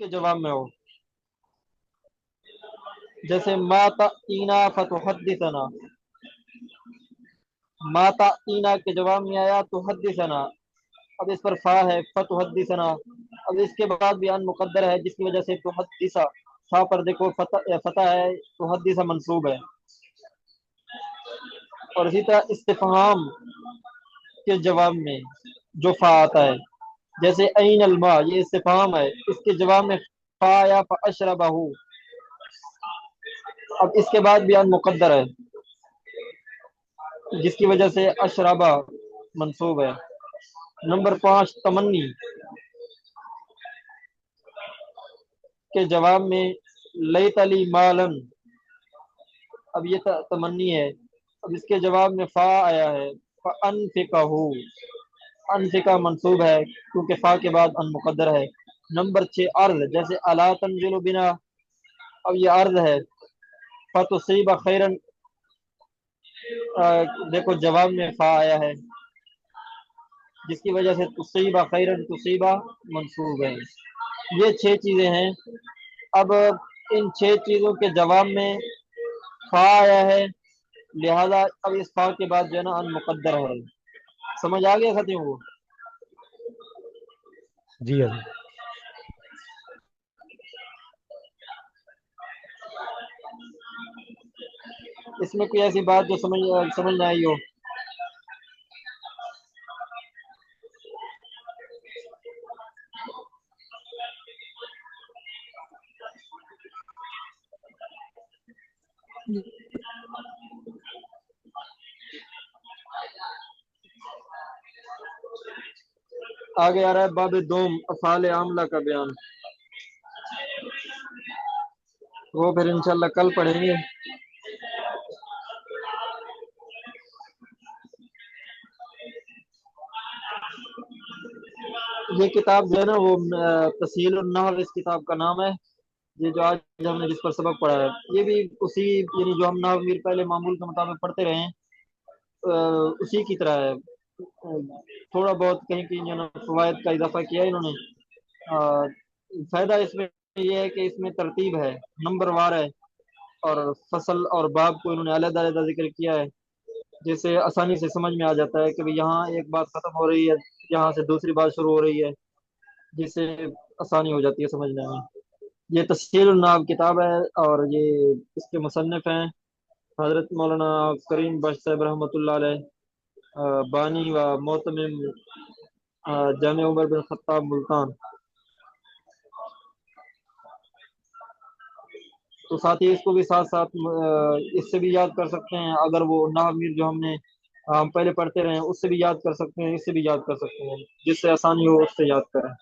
کے جواب میں ہو، جیسے ما تأتینا فتحدثنا، ما تأتینا کے جواب میں آیا تحدثنا، اب اس پر فا ہے فتحدثنا، اب اس کے بعد بھی ان مقدر ہے جس کی وجہ سے تحدثا، فا پر دیکھو فتح ہے، تحدث منصوب ہے۔ اور اسی طرح استفہام کے جواب میں جو فا آتا ہے، جیسے این الماء، یہ استفہام ہے، اس کے جواب میں فا یا فاشربہ، اب اس کے بعد بھی ان مقدر ہے جس کی وجہ سے اشربہ منصوب ہے۔ نمبر 5 تمنی کے جواب میں لیت لی مالن، اب یہ تمنی ہے، اب اس کے جواب میں فا آیا ہے فانفقہ، انفقہ منصوب ہے کیونکہ فا کے بعد ان مقدر ہے۔ نمبر 6 عرض، جیسے الا تنزل بنا، اب یہ عرض ہے، فتصیب خیرن، دیکھو جواب میں فا آیا ہے جس کی وجہ سے تصیبہ خیرن تصیبہ منصوب ہے۔ یہ 6 چیزیں ہیں۔ اب ان 6 چیزوں کے جواب میں فا آیا ہے، لہذا اب اس فا کے بعد جو ہے نا ان مقدر ہے۔ سمجھ آ گیا خطیب کو؟ جی حضرت۔ اس میں کوئی ایسی بات جو سمجھ نہ آئی ہو؟ آگے آ رہا ہے باب دوم، افعال عاملہ کا بیان، وہ پھر انشاءاللہ کل پڑھیں گے۔ یہ کتاب جو ہے نا وہ تسہیل النحو اس کتاب کا نام ہے، یہ جو آج ہم نے جس پر سبق پڑھا ہے یہ بھی اسی، یعنی جو ہم نحو میر پہلے معمول کے مطابق پڑھتے رہے ہیں اسی کی طرح ہے، تھوڑا بہت کہیں کہیں جو ہے نا فوائد کا اضافہ کیا ہے انہوں نے۔ فائدہ اس میں یہ ہے کہ اس میں ترتیب ہے، نمبر وار ہے، اور فصل اور باب کو انہوں نے علیحدہ علیحدہ ذکر کیا ہے، جس سے آسانی سے سمجھ میں آ جاتا ہے کہ بھی یہاں ایک بات ختم ہو رہی ہے، یہاں سے دوسری بات شروع ہو رہی ہے، جس سے آسانی ہو جاتی ہے سمجھنے میں۔ یہ تسہیل النحو کتاب ہے اور یہ اس کے مصنف ہیں حضرت مولانا کریم بخش صاحب رحمۃ اللہ علیہ، بانی و محتمم جامع عمر بن خطاب ملتان۔ تو ساتھ ہی اس کو بھی ساتھ ساتھ اس سے بھی یاد کر سکتے ہیں، اگر وہ نحو میر جو ہم پہلے پڑھتے رہے ہیں اس سے بھی یاد کر سکتے ہیں، اس سے بھی یاد کر سکتے ہیں، جس سے آسانی ہو اس سے یاد کریں۔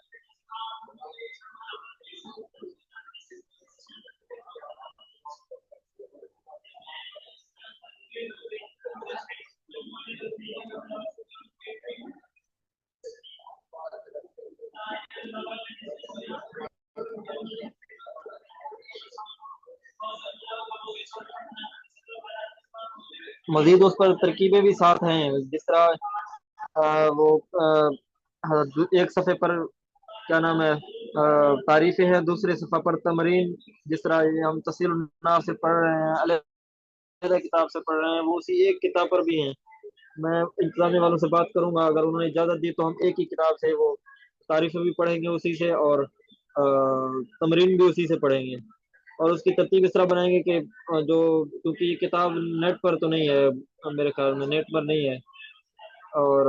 مزید اس پر ترکیبیں بھی ساتھ ہیں، جس طرح وہ ایک صفحے پر کیا نام ہے تعریفیں ہیں، دوسرے صفحہ پر تمرین، جس طرح یہ ہم تسہیل النحو سے پڑھ رہے ہیں، علیحدہ کتاب سے پڑھ رہے ہیں، وہ اسی ایک کتاب پر بھی ہیں۔ میں انتظامیہ والوں سے بات کروں گا، اگر انہوں نے اجازت دی تو ہم ایک ہی کتاب سے وہ تعریفیں بھی پڑھیں گے اسی سے، اور تمرین بھی اسی سے پڑھیں گے، اور اس کی ترتیب اس طرح بنائیں گے کہ جو، کیونکہ یہ کتاب نیٹ پر تو نہیں ہے، میرے خیال میں نیٹ پر نہیں ہے، اور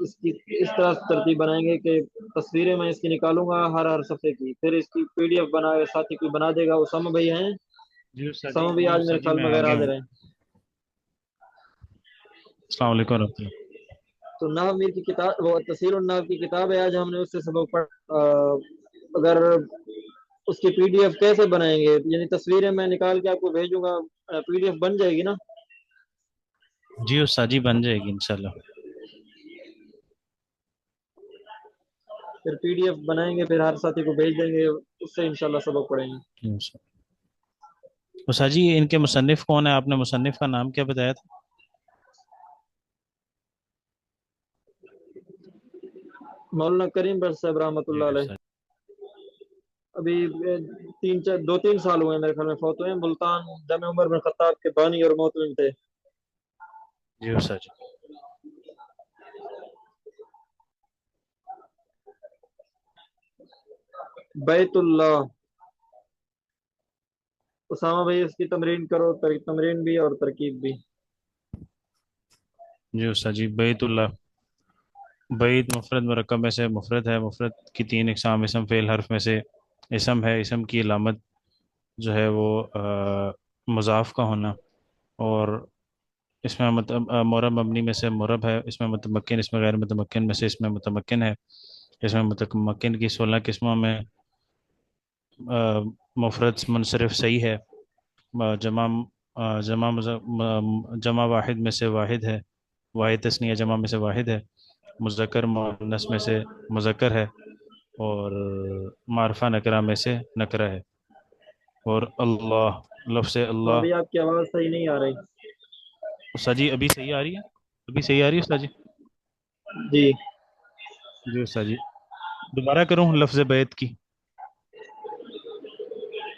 اس کی اس طرح ترتیب بنائیں گے کہ تصویریں میں اس کی نکالوں گا ہر صفحے کی، پھر اس کی PDF بنا ساتھی کوئی بنا دے گا، وہ سم بھائی ہیں، سم بھی آج میرے خیال میں غیر حاضر ہیں۔ السلام علیکم ورحمۃ اللہ۔ تو نحو میر کی کتاب، وہ تسہیل النحو کی کتاب ہے، آج ہم نے اس سے سبق پڑھا۔ اگر اس کی PDF کیسے بنائیں گے، یعنی تصویریں میں نکال کے آپ کو بھیجوں گا، PDF بن جائے گی نا؟ جی استاد جی بن جائے گی انشاءاللہ۔ پھر PDF بنائیں گے، پھر ہر ساتھی کو بھیج دیں گے، اس سے انشاءاللہ سبق پڑھیں گے۔ استاد جی ان کے مصنف کون ہے؟ آپ نے مصنف کا نام کیا بتایا تھا؟ مولانا کریم بخش صاحب رحمۃ اللہ علیہ۔ अभी 2-3 साल हुए हैं मेरे ख्याल में फौत हुए हैं। मुल्तान जमे उमर बिन खत्ताब के बानी और मोहतमिम थे। जी उस्ताद जी। बैतुल्लाह। उसामा भाई इसकी तमरीन करो, तमरीन भी और तरकीब भी। जी उस्ताद जी। बैतुल्लाह। बैत मुफरद मुरक्कब में से मुफरद है। मुफरद की तीन इकसाम इसम फ़ेल हर्फ में से इसम है। इसम की अलामत जो है वो मुज़ाफ का होना। और इसमें मुरब मबनी में से मुरब है। इसमें मुतमक्किन, इसमें गैर मुतमक्किन में से इसमें मुतमक्किन है। इसमें मुतमक्किन की 16 किस्मों में मुफरद मुनसरिफ सही है। जमा जमा वाहिद में से वाहिद है। वाहिद तस्नीया जमा में से वाहिद है। मुज़क्कर मुअन्नस में से मुज़क्कर है। और मारफा नकरा में से नकरा है। और अल्लाह, लफ्ज़ से हाँ अल्लाह। भाई आपकी आवाज़ सही नहीं आ रही। उस्ताद जी अभी सही आ रही है? अभी सही आ रही है उस्ताद जी? जी। जी उस्ताद जी। दोबारा करूँ लफ्ज़ बैत की?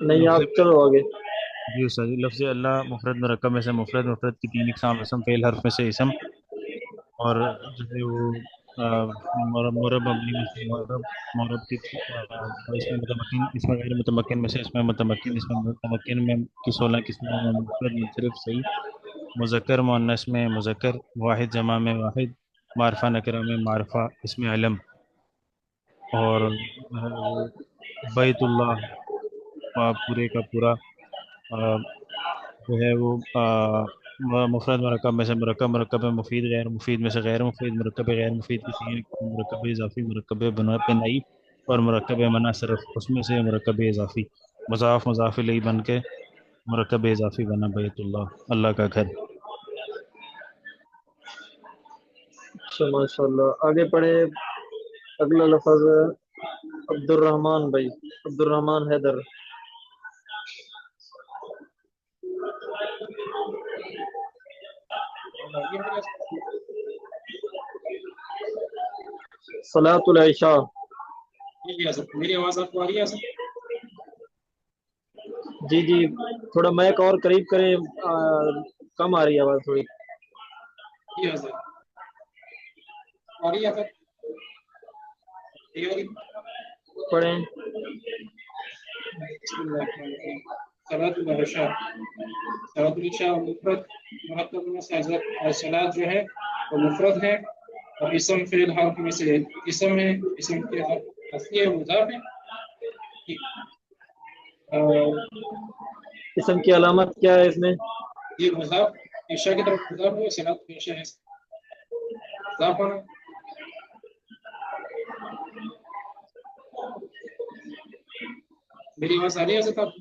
नहीं, लफ्ज़ आप चलो आगे। जी उस्ताद जी। लफ्ज़ अल्लाह मुफरद मुरक्कब में से मुफरद। मुफरद की तीन इकसाम इसम फ़ेल हर्फ में से इसम। और जो है वो मुरब मबनी में से मुरब। मुरब की इसमें मुतमक्किन, इसमें गैर मुतमक्किन में से इसमें मुतमक्किन। इसमें मुतमक्किन में की 16 किस्मों में मुफरद मुनसरिफ सही। मुज़क्कर मुअन्नस में मुज़क्कर। वाहिद जमा में वाहिद। मारफा नकरा में मारफा। इसमें अलम। और जो है वो बैतुल्लाह पूरे का पूरा जो है वो मुफरद मरकब में से मरकब। मरकब में मुफीद, गैर मुफीद में से गैर मुफीद। मरकब गैर मुफीद की तीन, मरकब इजाफी, मरकब बना पेनाई और मरकब मना सरफ। उसमें से मरकब इजाफी मुज़ाफ मुज़ाफ इलैहि बन के मरकब इजाफी बना बैतुल्लाह, अल्लाह का घर। अच्छा माशाल्लाह, आगे पढ़े। अगला लफ्ज है अब्दुर्रहमान भाई। अब्दुर्रहमान हैदर। सलातुल इशा। मेरी आवाज आपको आ रही है सर? जी जी, थोड़ा माइक और करीब करें। कम आ रही है आवाज़ थोड़ी। जी सर, आ रही है सर? ठीक है। पढ़ें। सलातुल इशा। सलातुल इशा मुफरद मुरक्कब में से सलात जो है वो मुफरद है। और इसम फेल हर्फ में से इसम है। इसम के असली है मुजाफ है। इसम की अलामत क्या है इसमें? ये मुजाफ इशा की तरफ मुजाफ है। सलातुल इशा है मुजाफ होना। मेरी आवाज आ रही है सर आपको?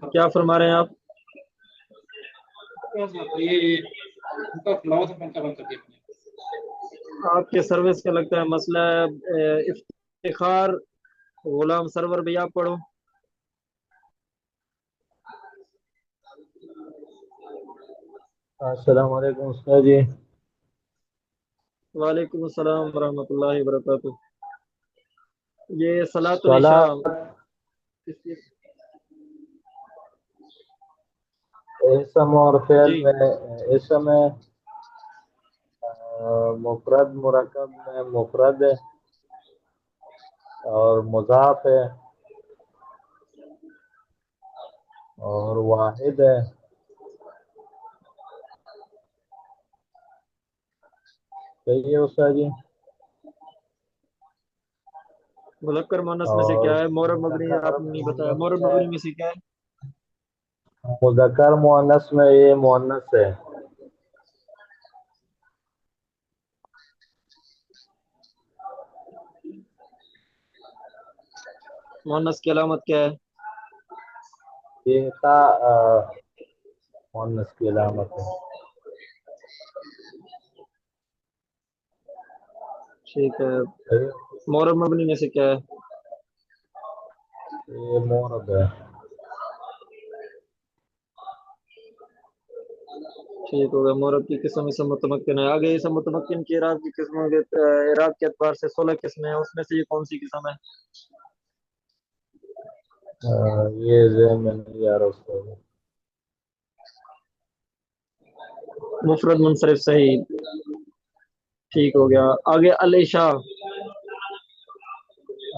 क्या फरमा रहे हैं आप? ये उनका फ्लावर था, पंखा बंद कर दिया। आपके सर्विस का लगता है मसला है। इफ्तिखार गुलाम सरवर भी आप पढ़ो। अस्सलाम वालेकुम उस्ताद जी। वालेकुम अस्सलाम रहमतुल्लाहि व बरकातुहू। ये सलातुल इशा। सलात इसम और फेल जी में इसम है। मुफरद मुरकब में मुफरद है और मुजाफ है और वाहिद है। सही है उस्ताद जी। मुज़क्कर मुअन्नस में से और क्या है? मोरब मबनी मुज़क्कर आपने नहीं बताया। मुअन्नस मोरब मबनी में से क्या है? मुज़क्कर मुअन्नस में ये मुअन्नस है। मुअन्नस की अलामत क्या है? ये था मुअन्नस की अलामत है। ठीक है। सही है? मोरब मबनी में से क्या है? ये मोरब है। ठीक हो गया। मोरब की किस्म इसम मुतमक्किन है। आगे इसम मुतमक्किन की इराब की किस्मों के इराब के एतबार से 16 किस्में हैं, उसमें से ये कौन सी किस्म है? ये ज़हन में नहीं आ रहा उस्ताद। मुफरद मुनसरिफ सही। ठीक हो गया। आगे अल-इशा।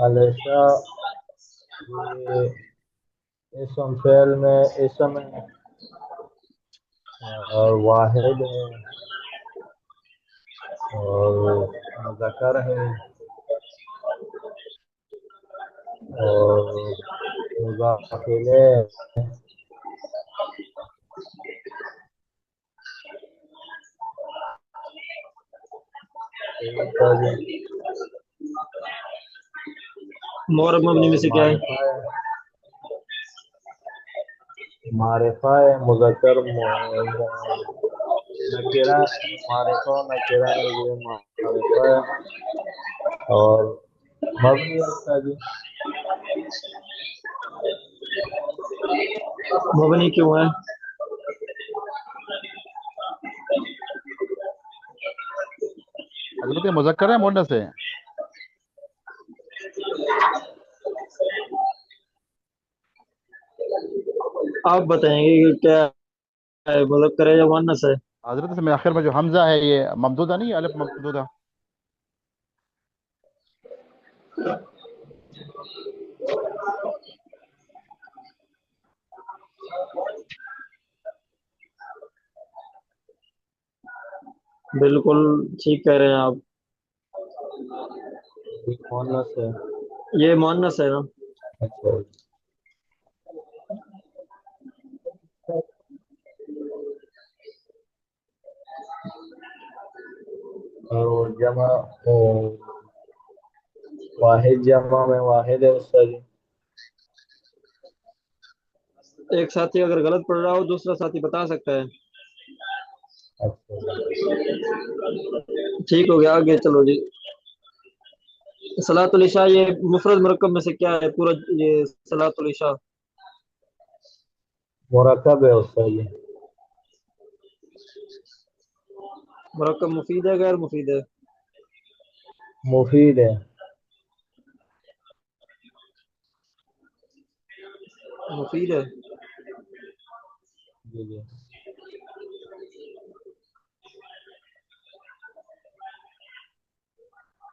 अलेशा, ये इसम फेल में इसम है और वाहिद है और मुज़क्कर है और मुज़ाफ इलैह है। सही उस्ताद जी। मोरब मबनी में और से क्या है? मारिफा है मुज़क्कर नकेरा, मारिफा नकेरा है, ये मारिफा है और मबनी है उस्ताद जी। मबनी क्यों है? हजरत, ये मुज़क्कर है मुअन्नस है? आप बताएंगे कि क्या है, मुज़क्कर है या मुअन्नस है? हजरत, इसमें आखिर में जो हमजा है ये ममदूदा नहीं, अलिफ ममदूदा? बिल्कुल ठीक कह रहे हैं आप। ये मुअन्नस है। ये मुअन्नस है ना? अच्छा, और वो जमा वो वाहिद जमा में वाहिद है उस्ताद जी। एक साथी अगर गलत पढ़ रहा हो दूसरा साथी बता सकता है। अच्छा, ठीक हो गया। आगे चलो जी। सलातुल इशा, ये मुफरद मुरक्कब में से क्या है पूरा? ये सलातुल इशा मुरक्कब है उस्ताद जी। मुरक्कब मुफीद है गैर मुफीद है? मुफीद है। मुफीद है। जी जी।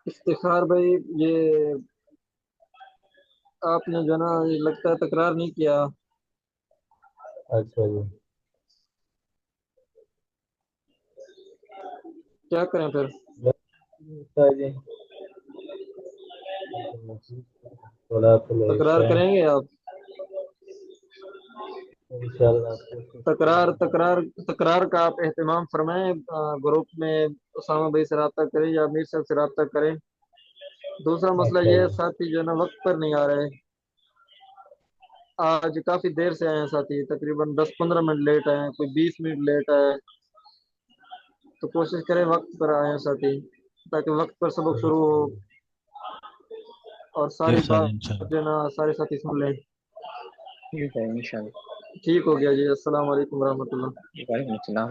इफ्तिखार भाई, ये आपने जो ना, ये लगता है तकरार नहीं किया। अच्छा जी। क्या करें फिर? उस्ताद जी, थोड़ा तो तकरार लेशा करेंगे आप? इंशाल्लाह कोशिश तकरार करेंगे। तकरार तकरार का आप एहतमाम फरमाएं। ग्रुप में उसामा भाई से रब्ता करें या अमीर साहब से रब्ता करें। दूसरा मसला अच्छा ये है, जी। साथी जो है ना वक्त पर नहीं आ रहे। आज काफी देर से आए हैं साथी, तकरीबन 10-15 मिनट लेट आए हैं, कोई 20 मिनट लेट आए। तो कोशिश करें वक्त पर आए साथी, ताकि वक्त पर सबक शुरू हो और जी सारी उस्ताद जी, बात इंशाल्लाह। जो है ना सारे साथी सुन लें। ठीक है इंशाल्लाह। ठीक हो गया जी। अस्सलाम वालेकुम रहमतुल्लाह। वालेकुम अस्सलाम।